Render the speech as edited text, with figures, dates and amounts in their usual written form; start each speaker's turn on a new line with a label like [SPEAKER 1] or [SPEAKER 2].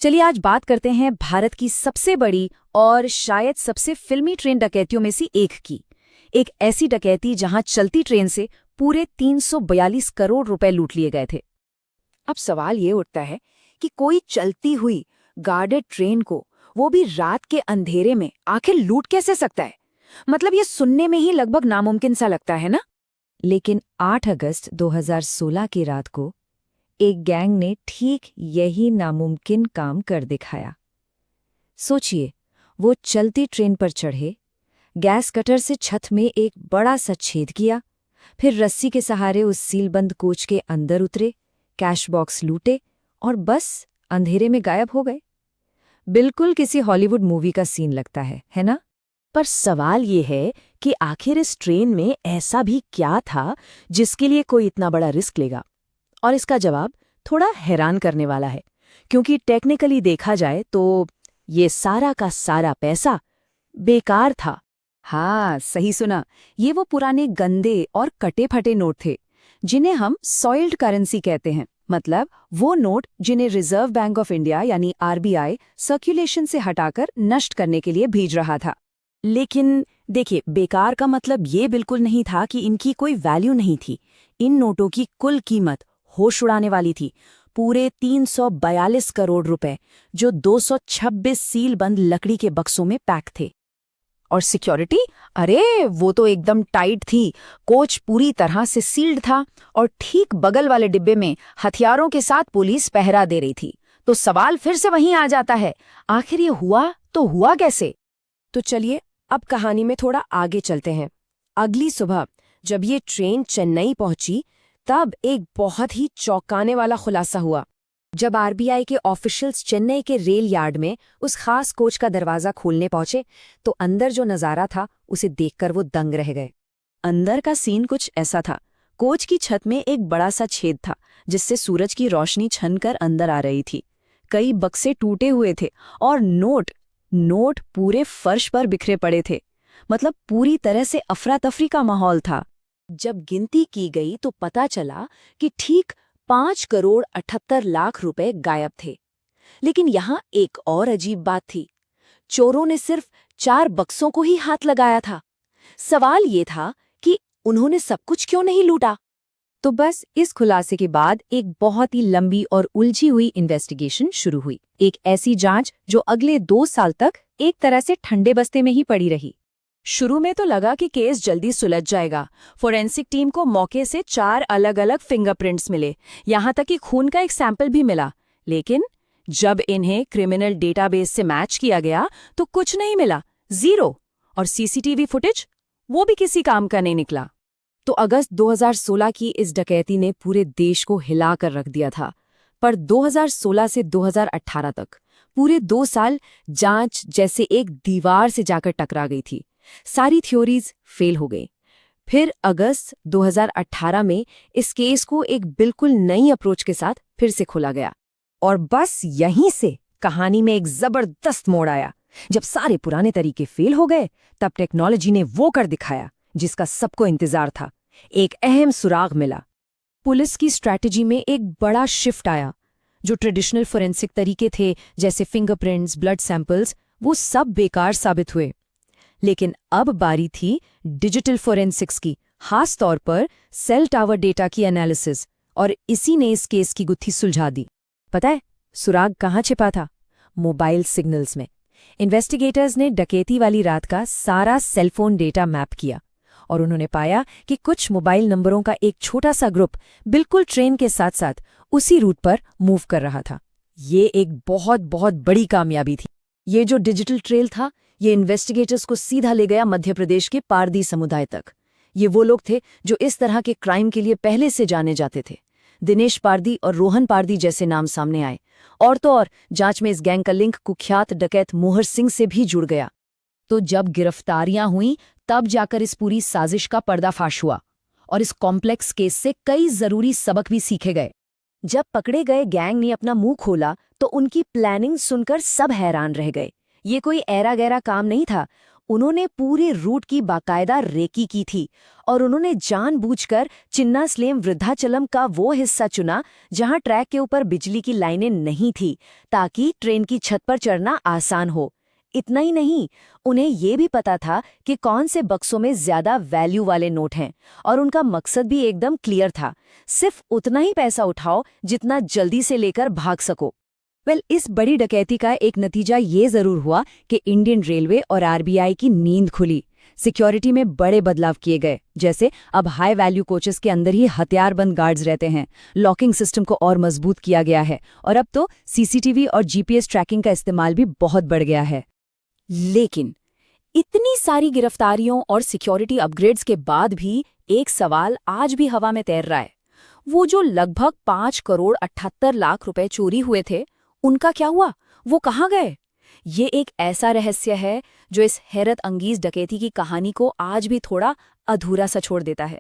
[SPEAKER 1] चलिए आज बात करते हैं भारत की सबसे बड़ी और शायद सबसे फिल्मी ट्रेन डकैतियों में से एक की। एक ऐसी डकैती जहां चलती ट्रेन से पूरे 342 करोड़ रुपए लूट लिए गए थे।
[SPEAKER 2] अब सवाल ये उठता है कि कोई चलती हुई गार्डेड ट्रेन को, वो भी रात के अंधेरे में, आखिर लूट कैसे सकता है? मतलब ये सुनने में ही लगभग नामुमकिन सा लगता है ना।
[SPEAKER 1] लेकिन 8 अगस्त 2016 की रात को एक गैंग ने ठीक यही नामुमकिन काम कर दिखाया। सोचिए, वो चलती ट्रेन पर चढ़े, गैस कटर से छत में एक बड़ा सा छेद किया, फिर रस्सी के सहारे उस सीलबंद कोच के अंदर उतरे, कैश बॉक्स लूटे और बस अंधेरे में गायब हो गए। बिल्कुल किसी हॉलीवुड मूवी का सीन लगता है ना?
[SPEAKER 2] पर सवाल ये है कि आखिर इस ट्रेन में ऐसा भी क्या था जिसके लिए कोई इतना बड़ा रिस्क लेगा? और इसका जवाब थोड़ा हैरान करने वाला है, क्योंकि टेक्निकली देखा जाए तो ये सारा का सारा पैसा बेकार था।
[SPEAKER 1] हाँ, सही सुना। ये वो पुराने गंदे और कटे-फटे नोट थे, जिन्हें हम सॉइल्ड करेंसी कहते हैं। मतलब वो नोट जिन्हें रिजर्व बैंक ऑफ इंडिया यानी आरबीआई सर्कुलेशन से हटाकर नष्ट करने के लिए भेज रहा था।
[SPEAKER 2] लेकिन देखिए, बेकार का मतलब ये बिल्कुल नहीं था कि इनकी कोई वैल्यू नहीं थी। इन नोटों की कुल कीमत होश उड़ाने वाली थी, पूरे 342 करोड़ रुपए, जो 226 सीलबंद लकड़ी के बक्सों में पैक थे। और सिक्योरिटी, अरे वो तो एकदम टाइट थी। कोच पूरी तरह से सील्ड था और ठीक बगल वाले डिब्बे में हथियारों के साथ पुलिस पहरा दे रही थी। तो सवाल फिर से वहीं आ जाता है, आखिर ये हुआ तो हुआ कैसे? तो चलिए अब कहानी में थोड़ा आगे चलते हैं। अगली सुबह जब ये ट्रेन चेन्नई पहुंची, तब एक बहुत ही चौंकाने वाला खुलासा हुआ। जब आरबीआई के ऑफिशियल्स चेन्नई के रेल यार्ड में उस खास कोच का दरवाजा खोलने पहुंचे, तो अंदर जो नजारा था उसे देखकर वो दंग रह गए। अंदर का सीन कुछ ऐसा था। कोच की छत में एक बड़ा सा छेद था, जिससे सूरज की रोशनी छनकर अंदर आ रही थी। कई बक्से टूटे हुए थे और नोट पूरे फर्श पर बिखरे पड़े थे। मतलब पूरी तरह से अफरा तफरी का माहौल था। जब गिनती की गई तो पता चला कि ठीक 5,78,00,000 रुपए गायब थे। लेकिन यहाँ एक और अजीब बात थी। चोरों ने सिर्फ 4 बक्सों को ही हाथ लगाया था। सवाल ये था कि उन्होंने सब कुछ क्यों नहीं लूटा?
[SPEAKER 1] तो बस इस खुलासे के बाद एक बहुत ही लंबी और उलझी हुई इन्वेस्टिगेशन शुरू हुई। एक ऐसी जांच जो अगले 2 साल तक एक तरह से ठंडे बस्ते में ही पड़ी रही।
[SPEAKER 2] शुरू में तो लगा कि केस जल्दी सुलझ जाएगा। फोरेंसिक टीम को मौके से 4 अलग-अलग फिंगरप्रिंट्स मिले, यहाँ तक कि खून का एक सैंपल भी मिला। लेकिन जब इन्हें क्रिमिनल डेटाबेस से मैच किया गया तो कुछ नहीं मिला, 0। और सीसीटीवी फुटेज, वो भी किसी काम का नहीं निकला। तो अगस्त 2016 की इस डकैती ने पूरे देश को हिला कर रख दिया था। पर 2016 से 2018 तक पूरे 2 साल जांच जैसे एक दीवार से जाकर टकरा गई थी। सारी थ्योरीज फेल हो गई। फिर अगस्त 2018 में इस केस को एक बिल्कुल नई अप्रोच के साथ फिर से खोला गया। और बस यहीं से कहानी में एक जबरदस्त मोड़ आया। जब सारे पुराने तरीके फेल हो गए, तब टेक्नोलॉजी ने वो कर दिखाया जिसका सबको इंतजार था। एक अहम सुराग मिला। पुलिस की स्ट्रैटेजी में एक बड़ा शिफ्ट आया। जो ट्रेडिशनल फोरेंसिक तरीके थे, जैसे फिंगरप्रिंट्स, ब्लड सैंपल्स, वो सब बेकार साबित हुए। लेकिन अब बारी थी डिजिटल फोरेंसिक्स की, खास तौर पर सेल टावर डेटा की एनालिसिस। और इसी ने इस केस की गुत्थी सुलझा दी। पता है सुराग कहाँ छिपा था? मोबाइल सिग्नल्स में। इन्वेस्टिगेटर्स ने डकैती वाली रात का सारा सेलफोन डेटा मैप किया और उन्होंने पाया कि कुछ मोबाइल नंबरों का एक छोटा सा ग्रुप बिल्कुल ट्रेन के साथ साथ उसी रूट पर मूव कर रहा था। ये एक बहुत बहुत बड़ी कामयाबी थी। ये जो डिजिटल ट्रेल था, ये इन्वेस्टिगेटर्स को सीधा ले गया मध्य प्रदेश के पारदी समुदाय तक। ये वो लोग थे जो इस तरह के क्राइम के लिए पहले से जाने जाते थे। दिनेश पारदी और रोहन पारदी जैसे नाम सामने आए। और तो और जांच में इस गैंग का लिंक कुख्यात डकैत मोहर सिंह से भी जुड़ गया। तो जब गिरफ्तारियां हुई, तब जाकर इस पूरी साजिश का पर्दाफाश हुआ और इस कॉम्प्लेक्स केस से कई जरूरी सबक भी सीखे गए। जब पकड़े गए गैंग ने अपना मुंह खोला तो उनकी प्लानिंग सुनकर सब हैरान रह गए। ये कोई ऐरा गैरा काम नहीं था।
[SPEAKER 1] उन्होंने पूरे रूट की बाकायदा रेकी की थी और उन्होंने जानबूझकर चिन्नास्लेम वृद्धाचलम का वो हिस्सा चुना जहां ट्रैक के ऊपर बिजली की लाइनें नहीं थी, ताकि ट्रेन की छत पर चढ़ना आसान हो। इतना ही नहीं, उन्हें ये भी पता था कि कौन से बक्सों में ज्यादा वैल्यू वाले नोट हैं, और उनका मकसद भी एकदम क्लियर था, सिर्फ उतना ही पैसा उठाओ जितना जल्दी से लेकर भाग सको। इस बड़ी डकैती का एक नतीजा ये जरूर हुआ कि इंडियन रेलवे और आरबीआई की नींद खुली। सिक्योरिटी में बड़े बदलाव किए गए, जैसे अब हाई वैल्यू कोचेस के अंदर ही हथियारबंद गार्ड्स रहते हैं, लॉकिंग सिस्टम को और मजबूत किया गया है, और अब तो सीसीटीवी और जीपीएस ट्रैकिंग का इस्तेमाल भी बहुत बढ़ गया है।
[SPEAKER 2] लेकिन इतनी सारी गिरफ्तारियों और सिक्योरिटी अपग्रेड्स के बाद भी एक सवाल आज भी हवा में तैर रहा है। वो जो लगभग 5 करोड़ 78 लाख रुपए चोरी हुए थे, उनका क्या हुआ? वो कहाँ गए? ये एक ऐसा रहस्य है जो इस हैरत अंगीज डकैती की कहानी को आज भी थोड़ा अधूरा सा छोड़ देता है।